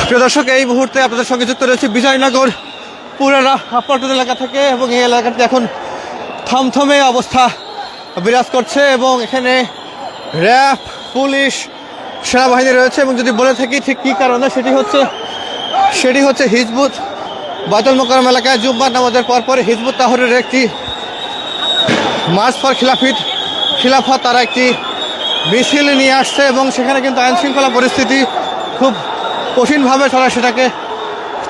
প্রিয় দর্শক, এই মুহূর্তে আপনাদের সঙ্গে যুক্ত রয়েছে বিজয়নগর পুরানা পল্টন এলাকা থেকে, এবং এই এলাকাতে এখন থমথমে অবস্থা বিরাজ করছে এবং এখানে র্যাব, পুলিশ, সেনাবাহিনী রয়েছে। এবং যদি বলে থাকি ঠিক কী কারণে, সেটি হচ্ছে হিজবুত বায়তুল মোকাররম এলাকায় জুম্মার নামাজের পরপর হিজবুত তাহরীরের একটি মার্চ ফর খিলাফত তারা একটি মিছিল নিয়ে আসছে এবং সেখানে কিন্তু আইন শৃঙ্খলা পরিস্থিতি খুব কঠিনভাবে তারা সেটাকে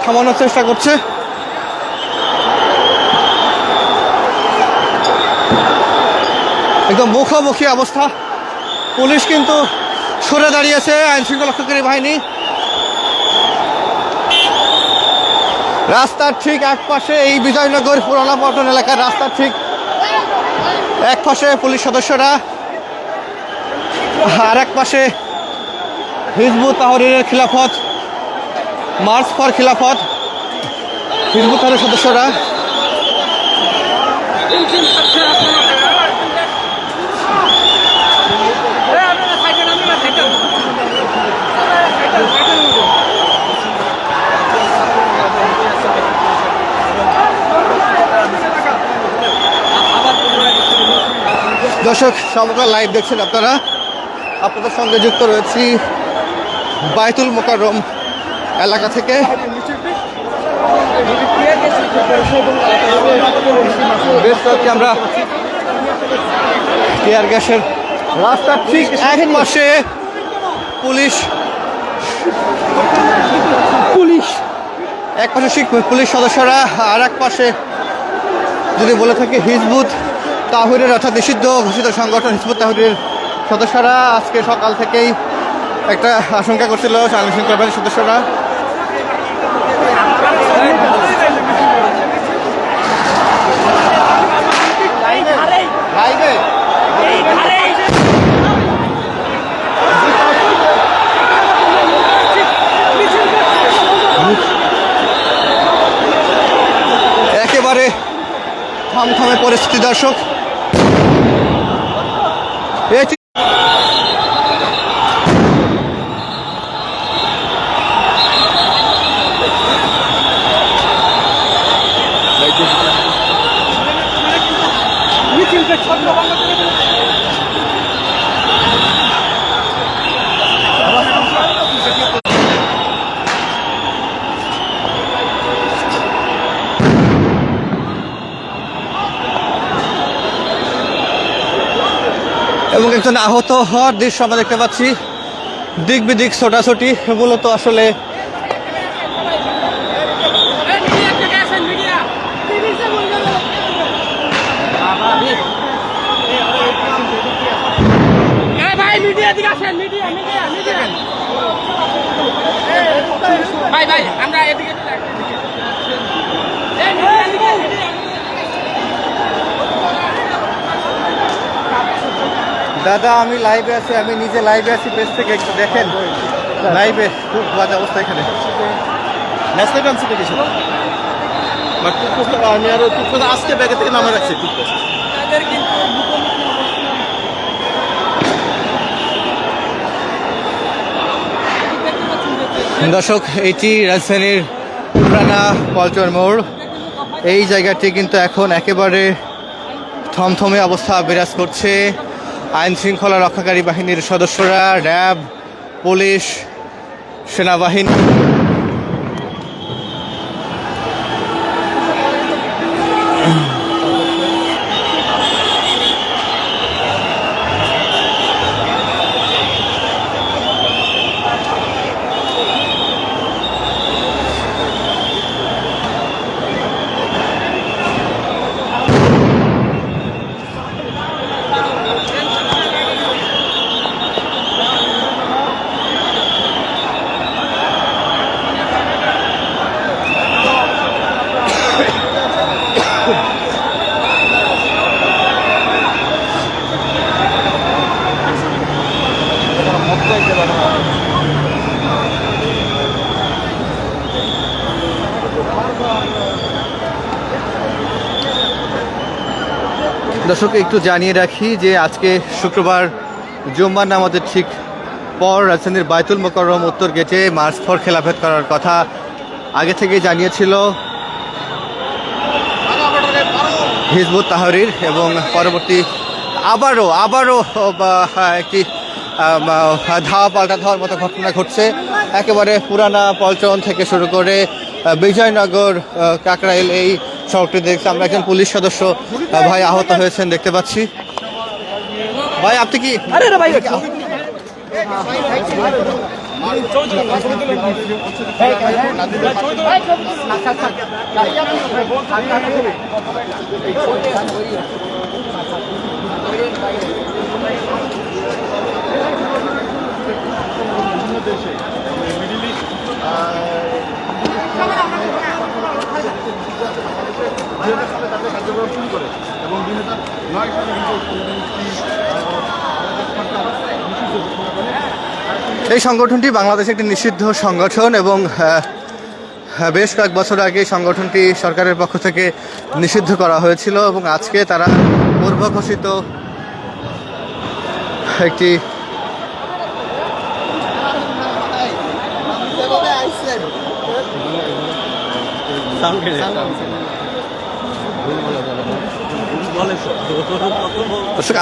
থামানোর চেষ্টা করছে। একদম মুখোমুখি অবস্থা, পুলিশ কিন্তু সরে দাঁড়িয়েছে, আইন শৃঙ্খলা রক্ষাকারী বাহিনী রাস্তার ঠিক এক পাশে, এই বিজয়নগর পুরানা পল্টন এলাকার রাস্তার ঠিক এক পাশে পুলিশ সদস্যরা, আর এক পাশে হিজবুত তাহরীরের খিলাফত মার্চ ফর খিলাফত হিজবুত তাহরীর সদস্যরা। দর্শক, সমগ্র লাইভ দেখছেন আপনারা, আপনাদের সঙ্গে যুক্ত রয়েছি বায়তুল মোকাররম এলাকা থেকে। বেশ কয়েকটি আমরা টিয়ার গ্যাসের রাস্তার ঠিক এক পাশে পুলিশ এক পাশে পুলিশ সদস্যরা, আর এক পাশে যদি বলে থাকি হিজবুত তাহরীর অর্থাৎ নিষিদ্ধ ঘোষিত সংগঠন হিজবুত তাহরীর সদস্যরা আজকে সকাল থেকেই একটা আশঙ্কা করছিল আইন শৃঙ্খলা বাহিনীর সদস্যরা। একেবারে থমথমে পরিস্থিতি দর্শক। এবং একজন আহত হওয়ার দৃশ্য আমরা দেখতে পাচ্ছি, দিক বিদিক ছোটাছুটি, মূলত আসলে দাদা আমি লাইভে আছি, আমি নিজে লাইভে আছি, পেজ থেকে একটু দেখেন লাইভে খুব বাজে অবস্থা এখানে। আমি আরো আজকে ব্যাগে থেকে নামে রাখছি। দর্শক, এটি রাজধানীর পুরানা পল্টন মোড়। এই জায়গাটি কিন্তু এখন একেবারে থমথমে অবস্থা বিরাজ করছে। আইন শৃঙ্খলা রক্ষাকারী বাহিনীর সদস্যরা, র্যাব, পুলিশ, সেনাবাহিনী দর্শক একটু জানিয়ে রাখি যে আজকে শুক্রবার জুম্মার নামাজের ঠিক পর রাজধানীর বায়তুল মোকাররম উত্তর গেটে মার্চ ফর খেলাফত করার কথা আগে থেকেই জানিয়েছিল হিজবুত তাহরির, এবং পরবর্তী আবারও একটি ধাওয়া পাল্টা ধাওয়ার মতো ঘটনা ঘটছে। একেবারে পুরানা পল্টন থেকে শুরু করে বিজয়নগর কাকরাইল এই সড়কটি দেখছি আমরা। একজন পুলিশ সদস্য ভাই আহত হয়েছেন দেখতে পাচ্ছি। ভাই আপনি কি এই সংগঠনটি বাংলাদেশে একটি নিষিদ্ধ সংগঠন এবং বেশ কয়েক বছর আগে সংগঠনটি সরকারের পক্ষ থেকে নিষিদ্ধ করা হয়েছিল এবং আজকে তারা পূর্ব ঘোষিত একটি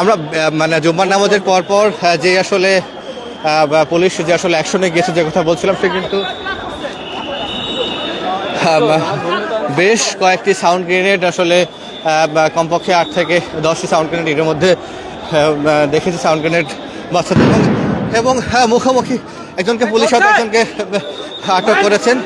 আমরা মানে জুম্মার নামাজের পর যে আসলে পুলিশ যে আসলে অ্যাকশনে গিয়েছে যে কথা বলছিলাম, সে কিন্তু বেশ কয়েকটি সাউন্ড গ্রেনেড আসলে কমপক্ষে 8 থেকে 10টি সাউন্ড গ্রেনেড এর মধ্যে দেখেছি সাউন্ড গ্রেনেড বাচ্চাদের, এবং মুখোমুখি একজনকে পুলিশ একজনকে আটক করেছেন।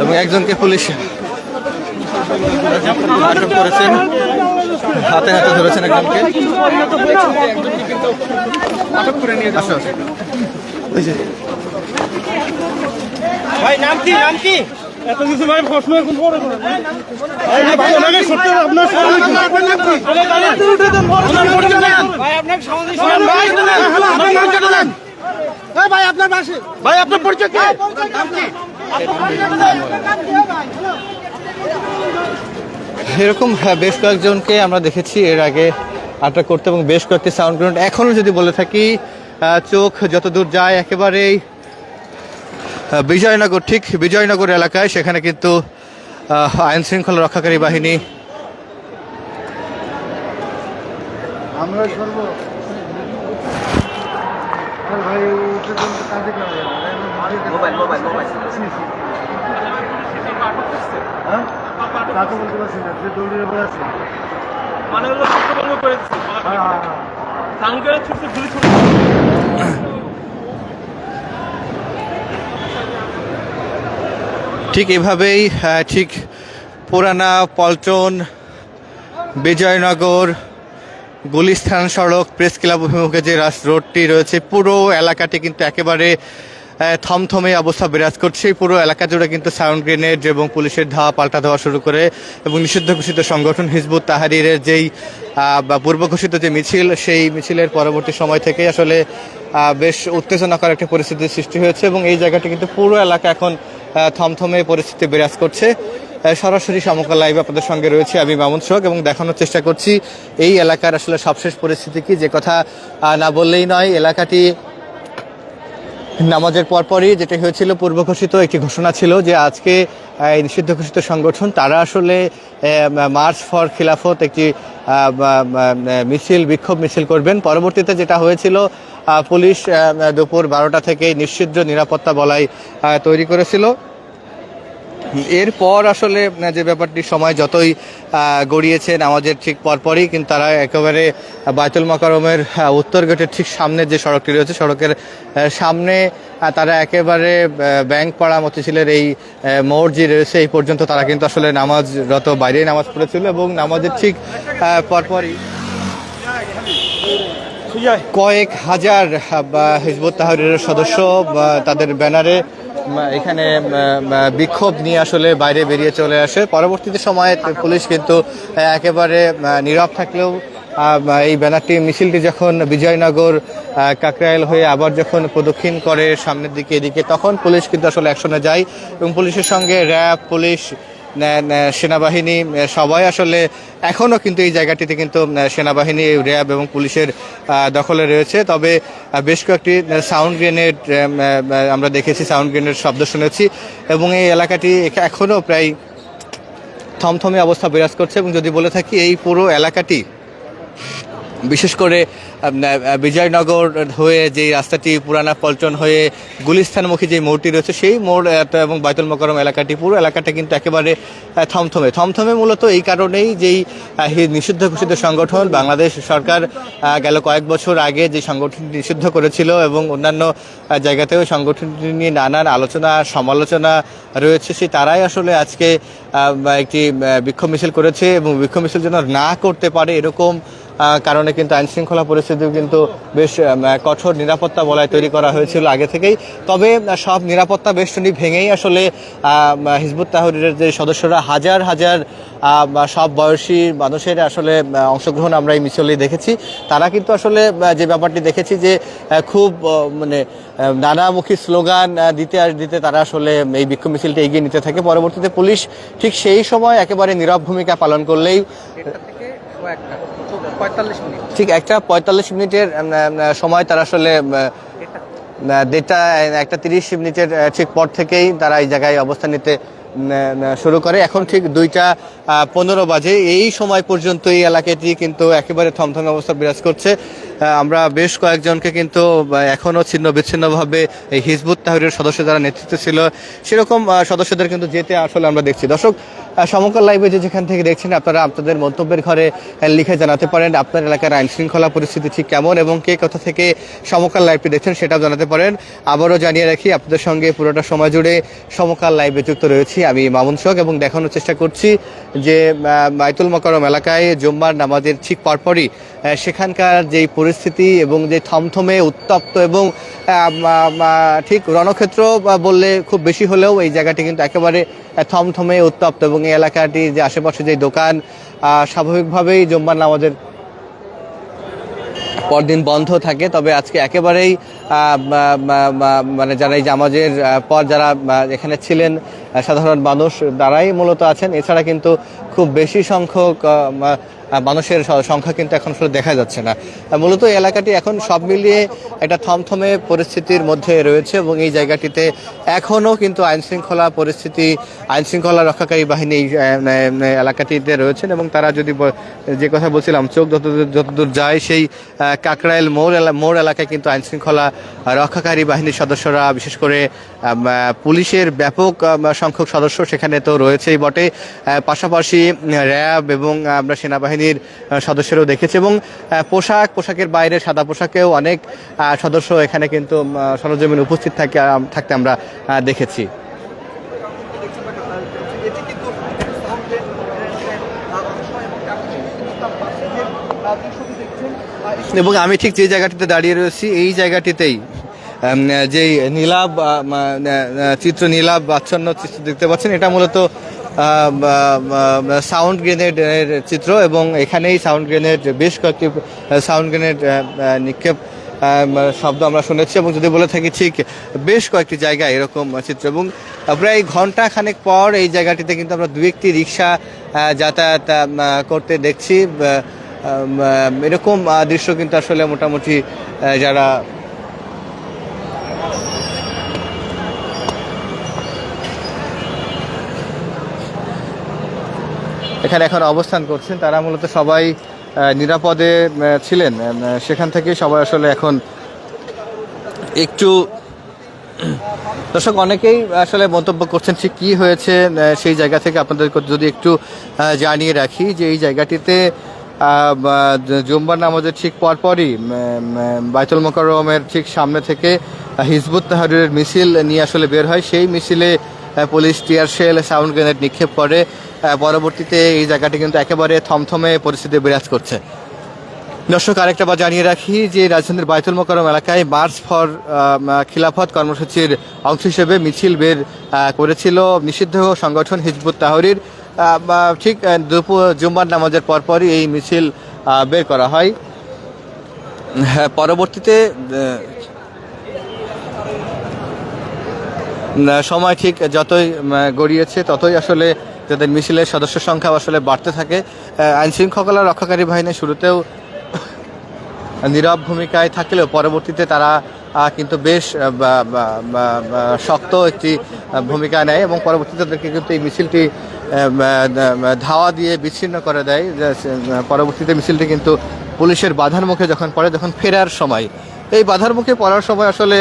এবং একজনকে পুলিশ আটক করেছেন, হাতে হাতে ধরেছেন একজনকে। ভাই নাম কি এত কিছু ভাই প্রশ্ন এখন পরে করেন ভাই ওনাকে সত্যি আপনার ভাই আপনাকে সমাধান শুনুন ভাই আপনার নাম কি বলেন ভাই আপনার পাশে ভাই আপনার পরিচয় কি নাম কি এরকম বেশ কয়েকজনকে আমরা দেখেছি এর আগে আটক করতে, এবং বেশ কয়েকটি সাউন্ড গ্রেনেড এখনও যদি বলে থাকি চোখ যতদূর যায় একেবারেই বিজয়নগর, ঠিক বিজয়নগর এলাকায়, সেখানে কিন্তু আইন শৃঙ্খলা রক্ষাকারী বাহিনী ঠিক এভাবেই ঠিক পুরানা পল্টন বিজয়নগর গুলিস্তান সড়ক প্রেস ক্লাব অভিমুখে যে রোডটি রয়েছে পুরো এলাকাটি কিন্তু একেবারে থমথমে অবস্থা বিরাজ করছে। পুরো এলাকা জুড়ে কিন্তু সাউন্ড গ্রেনেড এবং পুলিশের ধাওয়া পাল্টা দেওয়া শুরু করে, এবং নিষিদ্ধ ঘোষিত সংগঠন হিজবুত তাহরিরের যেই পূর্ব ঘোষিত যে মিছিল, সেই মিছিলের পরবর্তী সময় থেকে আসলে বেশ উত্তেজনাকর একটা পরিস্থিতির সৃষ্টি হয়েছে, এবং এই জায়গাটি কিন্তু পুরো এলাকা এখন থমথমে পরিস্থিতি বিরাজ করছে। সরাসরি সমকাল লাইভ আপনাদের সঙ্গে রয়েছে আমি মামুন শোক, এবং দেখানোর চেষ্টা করছি এই এলাকার আসলে সবশেষ পরিস্থিতি কি। যে কথা না বললেই নয়, এলাকাটি নামাজের পরপরই যেটা হয়েছিল পূর্ব ঘোষিত একটি ঘোষণা ছিল যে আজকে এই নিষিদ্ধ ঘোষিত সংগঠন তারা আসলে মার্চ ফর খিলাফত একটি বিক্ষোভ মিছিল করবেন। পরবর্তীতে যেটা হয়েছিল পুলিশ দুপুর 12টা থেকে নিষিদ্ধ নিরাপত্তা বলয় তৈরি করেছিল। এরপর আসলে যে ব্যাপারটি সময় যতই গড়িয়েছে নামাজের ঠিক পরপরই কিন্তু তারা একেবারে বায়তুল মোকাররমের উত্তর গেটের ঠিক সামনে যে সড়কটি রয়েছে সড়কের সামনে তারা একেবারে ব্যাংকপাড়া মতিঝিলের এই মোড় যে রয়েছে এই পর্যন্ত তারা কিন্তু আসলে নামাজরত বাইরে নামাজ পড়েছিল, এবং নামাজের ঠিক পরপরই কয়েক হাজার হিজবুত তাহরিরের সদস্য তাদের ব্যানারে এখানে বিক্ষোভ নিয়ে আসলে বাইরে বেরিয়ে চলে আসে। পরবর্তীতে সময়ে পুলিশ কিন্তু একেবারে নীরব থাকলেও এই ব্যানারটি মিছিলটি যখন বিজয়নগর কাকরাইল হয়ে আবার যখন প্রদক্ষিণ করে সামনের দিকে এদিকে, তখন পুলিশ কিন্তু আসলে অ্যাকশনে যায় এবং পুলিশের সঙ্গে র্যাব, পুলিশ, সেনাবাহিনী সবাই আসলে এখনও কিন্তু এই জায়গাটিতে কিন্তু সেনাবাহিনী, র্যাব এবং পুলিশের দখলে রয়েছে। তবে বেশ কয়েকটি সাউন্ড গ্রেনেড আমরা দেখেছি, সাউন্ড গ্রেনেড শব্দ শুনেছি এবং এই এলাকাটি এখনও প্রায় থমথমে অবস্থা বিরাজ করছে। এবং যদি বলে থাকি, এই পুরো এলাকাটি বিশেষ করে বিজয়নগর হয়ে যে রাস্তাটি পুরানা পল্টন হয়ে গুলিস্তানমুখী যে মোড়টি রয়েছে, সেই মোড় এবং বাইতুল মোকাররম এলাকাটি, পুরো এলাকাটা কিন্তু একেবারে থমথমে মূলত এই কারণেই যেই নিষিদ্ধ ঘোষিত সংগঠন বাংলাদেশ সরকার গেল কয়েক বছর আগে যে সংগঠনটি নিষিদ্ধ করেছিল এবং অন্যান্য জায়গাতেও সংগঠনটি নিয়ে নানান আলোচনা সমালোচনা রয়েছে, সেই তারাই আসলে আজকে একটি বিক্ষোভ মিছিল করেছে এবং বিক্ষোভ মিছিল যেন না করতে পারে এরকম কারণে কিন্তু আইনশৃঙ্খলা পরিস্থিতিও কিন্তু বেশ কঠোর নিরাপত্তা বলয় তৈরি করা হয়েছিল আগে থেকেই। তবে সব নিরাপত্তা বেষ্টনী ভেঙেই আসলে হিজবুত তাহরীরের যে সদস্যরা হাজার হাজার সব বয়সী মানুষের আসলে অংশগ্রহণ আমরা এই মিছিলে দেখেছি। তারা কিন্তু আসলে যে ব্যাপারটি দেখেছি যে খুব মানে নানামুখী স্লোগান দিতে তারা আসলে এই বিক্ষোভ মিছিলটা এগিয়ে নিতে থাকে। পরবর্তীতে পুলিশ ঠিক সেই সময় একেবারে নীরব ভূমিকা পালন করলেই ঠিক 1:45 সময় তারা আসলে 1:30 ঠিক পর থেকেই তারা এই জায়গায় অবস্থান নিতে শুরু করে। এখন ঠিক 2:15 বাজে, এই সময় পর্যন্ত এই এলাকাটি কিন্তু একেবারে থমথমে অবস্থা বিরাজ করছে। আমরা বেশ কয়েকজনকে কিন্তু এখনও ছিন্ন বিচ্ছিন্নভাবে এই হিজবুত তাহরীরের সদস্য যারা নেতৃত্বে ছিল সেরকম সদস্যদের কিন্তু যেতে আসলে আমরা দেখছি। দর্শক, সমকাল লাইভে যেখান থেকে দেখছেন, আপনারা আপনাদের মন্তব্যের ঘরে লিখে জানাতে পারেন আপনার এলাকার আইন শৃঙ্খলা পরিস্থিতি ঠিক কেমন এবং কে কোথা থেকে সমকাল লাইভটি দেখছেন সেটাও জানাতে পারেন। আবারও জানিয়ে রাখি, আপনাদের সঙ্গে পুরোটা সময় জুড়ে সমকাল লাইভে যুক্ত রয়েছি আমি মামুন শোক এবং দেখানোর চেষ্টা করছি যে বাইতুল মোকাররম এলাকায় জুম্মার নামাজের ঠিক পরপরই সেখানকার যেই পরিস্থিতি এবং যে থমথমে উত্তপ্ত এবং ঠিক রণক্ষেত্র বললে খুব বেশি হলেও এই জায়গাটি কিন্তু একেবারে থমথমে উত্তপ্ত এবং এই এলাকাটি যে আশেপাশে যে দোকান স্বাভাবিকভাবেই জুম্মার নামাজের পরদিন বন্ধ থাকে, তবে আজকে একেবারেই মানে যারা এই নামাজের পর যারা এখানে ছিলেন সাধারণ মানুষ তারাই মূলত আছেন। এছাড়া কিন্তু খুব বেশি সংখ্যক মানুষের সংখ্যা কিন্তু এখন আসলে দেখা যাচ্ছে না। মূলত এই এলাকাটি এখন সব মিলিয়ে একটা থমথমে পরিস্থিতির মধ্যে রয়েছে এবং এই জায়গাটিতে এখনও কিন্তু আইনশৃঙ্খলা রক্ষাকারী বাহিনী এলাকাটিতে রয়েছেন এবং তারা যদি যে কথা বলছিলাম, চোখ যতদূর যায় সেই কাকরাইল মোড় এলাকায় কিন্তু আইনশৃঙ্খলা রক্ষাকারী বাহিনীর সদস্যরা, বিশেষ করে পুলিশের ব্যাপক সংখ্যক সদস্য সেখানে তো রয়েছেই বটে, পাশাপাশি র্যাব এবং আমরা সেনাবাহিনীর সদস্যরাও দেখেছি এবং পোশাকের বাইরে সাদা পোশাকেও অনেক সদস্য এখানে কিন্তু সরজমিনে উপস্থিত থাকতে আমরা দেখেছি। এবং আমি ঠিক যে জায়গাটিতে দাঁড়িয়ে রয়েছি এই জায়গাটিতেই যে নীলাভ নীলাভ আচ্ছন্ন চিত্র দেখতে পাচ্ছেন, এটা মূলত সাউন্ড গ্রেনেডের চিত্র এবং এখানেই সাউন্ড গ্রেনেড, বেশ কয়েকটি সাউন্ড গ্রেনেড নিক্ষেপ শব্দ আমরা শুনেছি এবং যদি বলে থাকি ঠিক বেশ কয়েকটি জায়গায় এরকম চিত্র এবং প্রায় ঘন্টা খানেক পর এই জায়গাটিতে কিন্তু আমরা দু একটি রিক্সা যাতায়াত করতে দেখছি। এরকম দৃশ্য কিন্তু আসলে মোটামুটি যারা এখানে এখন অবস্থান করছেন তারা মূলত সবাই নিরাপদে ছিলেন, সেখান থেকে সবাই আসলে এখন একটু দর্শক অনেকেই আসলে মন্তব্য করছেন ঠিক কী হয়েছে সেই জায়গা থেকে আপনাদের যদি একটু জানিয়ে রাখি যে এই জায়গাটিতে জুম্মার নামাজের ঠিক পরপরই বাইতুল মোকাররমের ঠিক সামনে থেকে হিজবুত তাহরীরের মিছিল নিয়ে আসলে বের হয়। সেই মিছিলে police tear shell, sound grenade নিক্ষেপ করে। পরবর্তীতে এই জায়গাটি কিন্তু একেবারে থমথমে পরিস্থিতি বিরাজ করছে। দর্শক আরেকটা বার জানিয়ে রাখি যে রাজধানীর বাইতুল মোকাররম এলাকায় মার্চ ফর খিলাফত কর্মসূচির অংশ হিসেবে মিছিল বের করেছিল নিষিদ্ধ সংগঠন হিজবুত তাহরীর। ঠিক দুপুর জুম্মার নামাজের পরপরই এই মিছিল বের করা হয়। হ্যাঁ, পরবর্তীতে সময় ঠিক যতই গড়িয়েছে ততই আসলে যাদের মিছিলের সদস্য সংখ্যা আসলে বাড়তে থাকে। আইনশৃঙ্খলা রক্ষাকারী বাহিনী শুরুতেও নীরব ভূমিকায় থাকলেও পরবর্তীতে তারা কিন্তু বেশ শক্ত একটি ভূমিকা নেয় এবং পরবর্তীতে তাদেরকে কিন্তু এই মিছিলটি ধাওয়া দিয়ে বিচ্ছিন্ন করে দেয়। পরবর্তীতে মিছিলটি কিন্তু পুলিশের বাধার মুখে যখন পড়ে, যখন ফেরার সময়, এই বাধার মুখে পড়ার সময় আসলে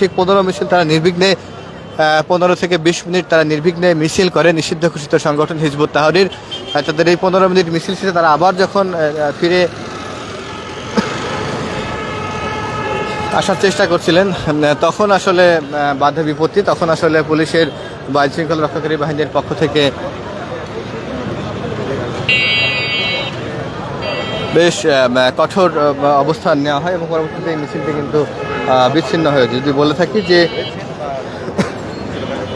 ঠিক 15 মিছিল তারা নির্বিঘ্নে 15 থেকে 20 মিনিট তারা নির্বিঘ্নে মিছিল করে নিষিদ্ধ ঘোষিত সংগঠন হিজবুত তাহরীর। তাদের এই 15 মিনিট মিছিল শেষে তারা আবার যখন ফিরে আসার চেষ্টা করছিলেন তখন আসলে বাধা বিপত্তি, তখন আসলে পুলিশের বা আইনশৃঙ্খলা রক্ষাকারী বাহিনীর পক্ষ থেকে বেশ কঠোর অবস্থান নেওয়া হয় এবং পরবর্তীতে এই মিছিলটি কিন্তু বিচ্ছিন্ন হয়েছে। যদি বলে থাকি যে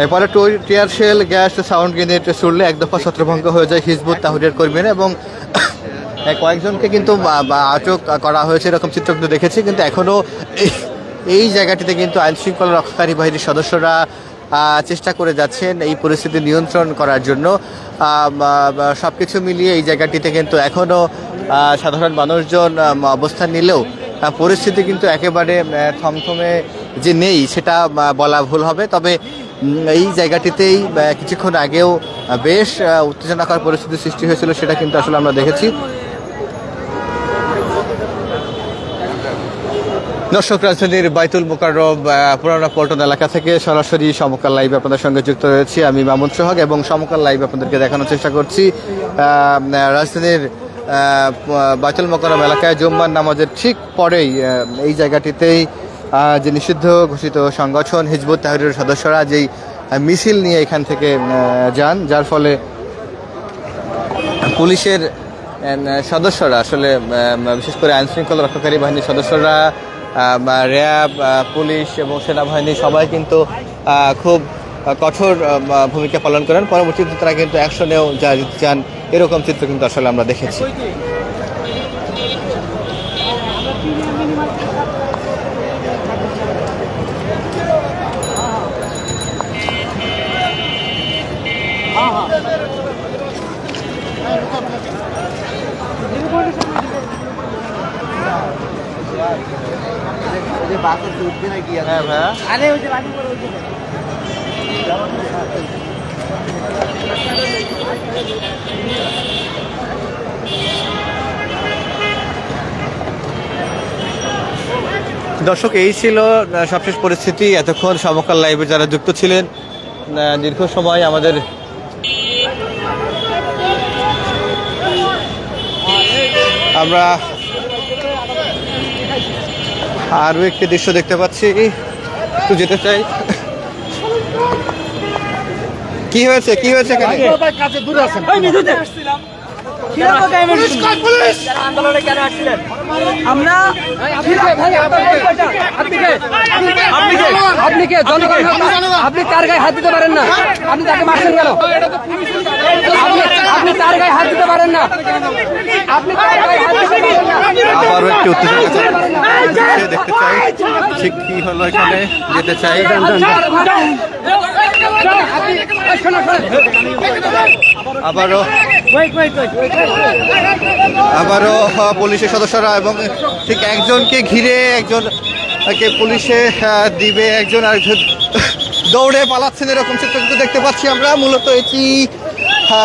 এরপরে tear shell, gas, sound grenade ছুড়লে এক দফা ছত্রভঙ্গ হয়ে যায় হিজবুত তাহরীরের কর্মীরা এবং কয়েকজনকে কিন্তু আটক করা হয়েছে, এরকম চিত্র কিন্তু দেখেছি। কিন্তু এখনও এই জায়গাটিতে কিন্তু আইনশৃঙ্খলা রক্ষাকারী বাহিনীর সদস্যরা চেষ্টা করে যাচ্ছেন এই পরিস্থিতি নিয়ন্ত্রণ করার জন্য। সব কিছু মিলিয়ে এই জায়গাটিতে কিন্তু এখনও সাধারণ মানুষজন অবস্থান নিলেও পরিস্থিতি কিন্তু একেবারে থমথমে যে নেই সেটা বলা ভুল হবে। তবে এই জায়গাটিতেই কিছুক্ষণ আগেও বেশ উত্তেজনাকর পরিস্থিতি সৃষ্টি হয়েছিল, সেটা কিন্তু আসলে আমরা দেখেছি। দর্শক, রাজধানীর বাইতুল মোকাররম পুরানা পল্টন এলাকা থেকে সরাসরি সমকাল লাইভ আপনাদের সঙ্গে যুক্ত রয়েছি আমি মামুন সোহাগ এবং সমকাল লাইভ আপনাদেরকে দেখানোর চেষ্টা করছি রাজধানীর বাইতুল মোকাররম এলাকায় জুম্মার নামাজের ঠিক পরেই এই জায়গাটিতেই যে নিষিদ্ধ ঘোষিত সংগঠন হিজবুত তাহরীরের সদস্যরা যেই মিছিল নিয়ে এখান থেকে যান, যার ফলে পুলিশের সদস্যরা আসলে বিশেষ করে আইনশৃঙ্খলা রক্ষাকারী বাহিনীর সদস্যরা, র্যাব, পুলিশ এবং সেনাবাহিনী সবাই কিন্তু খুব কঠোর ভূমিকা পালন করেন। পরবর্তীতে তারা কিন্তু অ্যাকশনেও যান, এরকম চিত্র কিন্তু আসলে আমরা দেখেছি। হ্যাঁ ভাইয়া, দর্শক, এই ছিল সবশেষ পরিস্থিতি। এতক্ষণ সমকাল লাইভে যারা যুক্ত ছিলেন, দীর্ঘ সময় আমাদের আমরা আরও একটি দৃশ্য দেখতে পাচ্ছি, একটু যেতে চাই। কি হয়েছে এখানে? আন্দোলনে কেন আসছিলেন? আমরা আপনি কে? জনগণ। আপনি তার গায়ে হাত দিতে পারেন না, আপনি তাকে মারছেন কেন? আপনি তার গায়ে হাত দিতে পারেন না, আপনি তার গায়ে হাত দিতে পারেন না। আবারও একটি উত্তেজনা দেখতে চাই, ঠিক কি হলো এখানে, যেতে চাই। আবারও পুলিশের সদস্যরা এবং ঠিক একজনকে ঘিরে একজনকে পুলিশে দিবে, একজন আরেকজন দৌড়ে পালাচ্ছেন, এরকম চিত্র কিন্তু দেখতে পাচ্ছি আমরা। মূলত এটি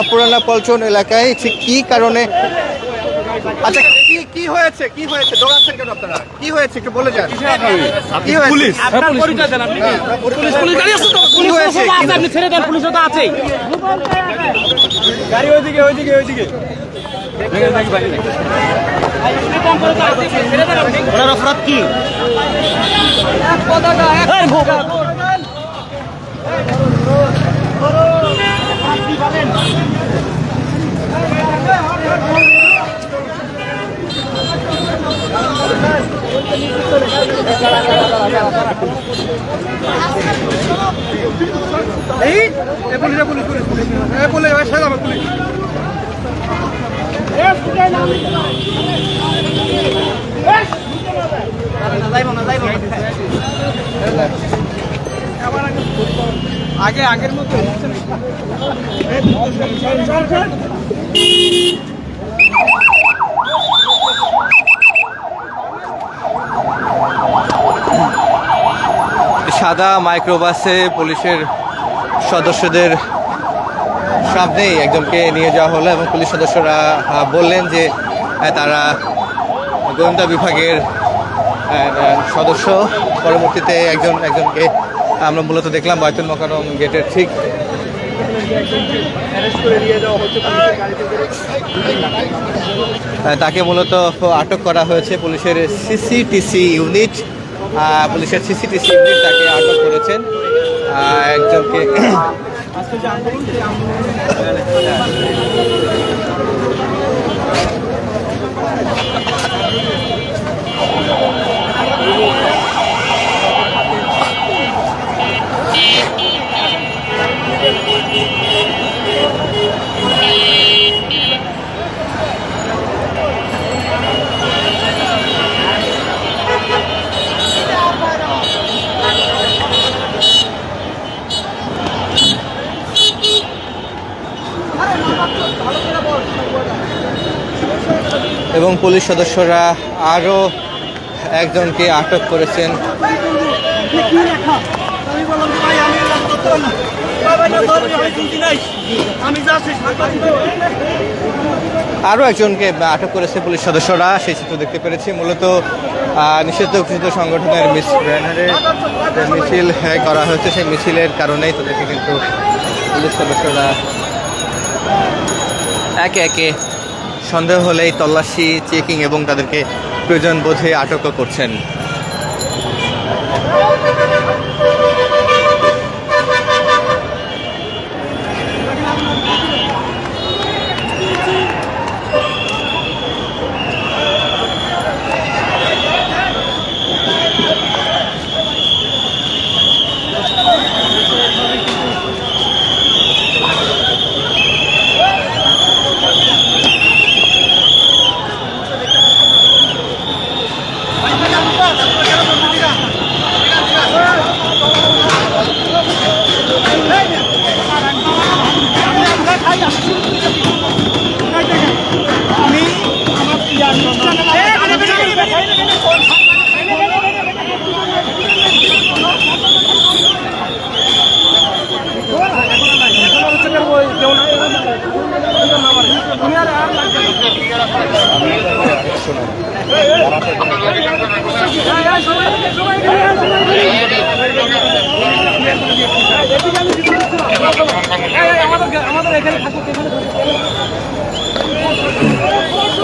পুরানা পল্টন এলাকায়। ঠিক কি কারণে, আচ্ছা কি হয়েছে দৌড়াচ্ছেন কেন আপনারা? কি হয়েছে একটু বলে যান। কি হয়েছে? পুলিশ পরিচয় দেন। আপনি পুলিশ গাড়ি আছে তো? কি হয়েছে? আপনি ছেড়ে দেন, পুলিশও তো আছেই। গাড়ি ওইদিকে ওনার অপরাধ কি? আগের মতো সাদা মাইক্রোবাসে পুলিশের সদস্যদের সামনেই একজনকে নিয়ে যাওয়া হলো এবং পুলিশ সদস্যরা বললেন যে তারা গোয়েন্দা বিভাগের সদস্য। পরবর্তীতে একজনকে আমরা মূলত দেখলাম বায়তুল মোকাররম গেটের ঠিক তাকে মূলত আটক করা হয়েছে পুলিশের সিসিটিসি ইউনিট। পুলিশের সিসিটিসি ইউনিট তাকে আটক করেছেন একজনকে। এবং পুলিশ সদস্যরা আরও একজনকে আটক করেছেন। আরও একজনকে আটক করেছে পুলিশ সদস্যরা, সেই চিত্র দেখতে পেরেছি। মূলত নিষিদ্ধ ঘোষিত সংগঠনের ব্যানারে মিছিল করা হয়েছে, সেই মিছিলের কারণেই তাদেরকে কিন্তু পুলিশ সদস্যরা একে একে সন্দেহ হলেই তল্লাশি, চেকিং এবং তাদেরকে প্রয়োজন বোধে আটকও করছেন।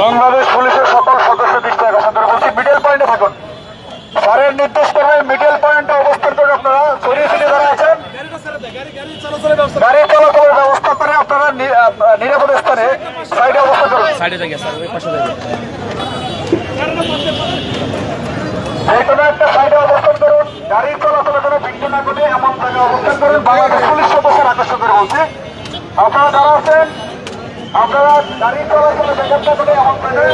বাংলাদেশ পুলিশের সকল সদস্য দৃষ্টি আকর্ষণ করে বলছি, মিডল পয়েন্টে থাকুন। স্যারের নির্দেশ করবে মিডল পয়েন্টে অবস্থান করে আপনারা ছড়িয়ে ছিটিয়ে যারা আছেন গাড়ি চলাচলের ব্যবস্থা করে আপনারা নিরাপদ স্থানে সাইডে অবস্থান করুন। যে কোনো একটা সাইডে অবস্থান করুন, গাড়ি চলাচলের কোনো বিঘ্ন না ঘটে এমন জায়গায় অবস্থান করুন। বাংলাদেশ পুলিশ সদস্যের আকর্ষণ করে বলছি, আপনারা যারা আছেন আপনারা গাড়ি চলাচলের ব্যবস্থা করে এমন জায়গায়